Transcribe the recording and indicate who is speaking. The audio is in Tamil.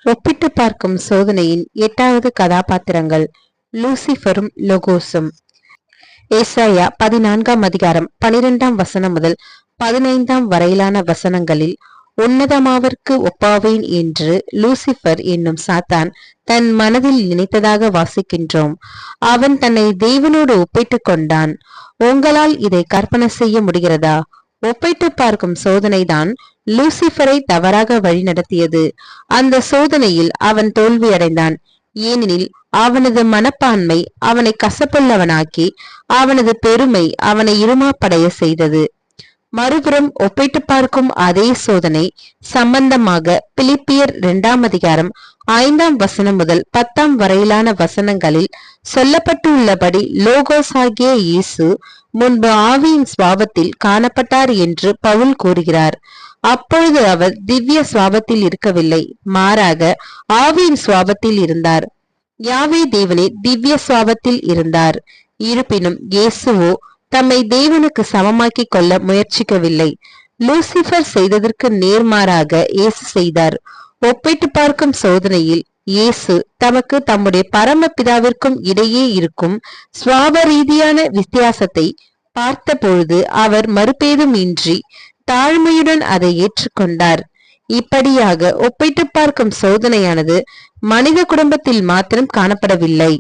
Speaker 1: ஒப்பிட்டு பார்க்கும் சோதனையின் 8வது கதாபாத்திரங்கள் லூசிஃபரும் லோகோஸும். ஏசாயா 14ஆம் அதிகாரம் 12ஆம் வசனம் முதல் 15ஆம் வரையிலான வசனங்களில் உன்னதமாவர்க்கு ஒப்பாவேன் என்று லூசிஃபர் என்னும் சாத்தான் தன் மனதில் நினைத்ததாக வாசிக்கின்றோம். அவன் தன்னை தேவனோடு ஒப்பிட்டுக் கொண்டான். உங்களால் இதை கற்பனை செய்ய முடிகிறதா? ஒப்பிட்டு பார்க்கும் சோதனைதான் லூசிஃபரை தவறாக வழிநடத்தியது. அந்த சோதனையில் அவன் தோல்வியடைந்தான். ஏனெனில் அவனது மனப்பான்மை அவனை கசப்புள்ளவனாக்கி, அவனது பெருமை அவனை இருமாப்படைய செய்தது. மறுபுறம் ஒப்பிட்டு பார்க்கும் அதே சோதனை சம்பந்தமாக பிலிப்பியர் 2ஆம் அதிகாரம் 5ஆம் வசனம் முதல் 10ஆம் வரையிலான வசனங்களில் சொல்லப்பட்டுள்ளபடி லோகோஸ் ஆகிய இயேசு முன்பு ஆவியின் சுவாபத்தில் காணப்பட்டார் என்று பவுல் கூறுகிறார். அப்பொழுது அவர் திவ்ய சுவாபத்தில் இருக்கவில்லை, மாறாக ஆவியின் சுவாபத்தில் இருந்தார். யாவே தேவனே திவ்ய சுவாபத்தில் இருந்தார். இருப்பினும் இயேசுவோ தம்மை தேவனுக்கு சமமாக்கி கொள்ள முயற்சிக்கவில்லை. லூசிஃபர் செய்ததற்கு நேர்மாறாக இயேசு செய்தார். ஒப்பிட்டு பார்க்கும் சோதனையில் இயேசு தமக்கு தம்முடைய பரமபிதாவிற்கும் இடையே இருக்கும் சுவாப ரீதியான வித்தியாசத்தை பார்த்த பொழுது அவர் மறுபேதும் இன்றி தாழ்மையுடன் அதை ஏற்றுக்கொண்டார். இப்படியாக ஒப்பிட்டு பார்க்கும் சோதனையானது மனித குடும்பத்தில் மாத்திரம் காணப்படவில்லை.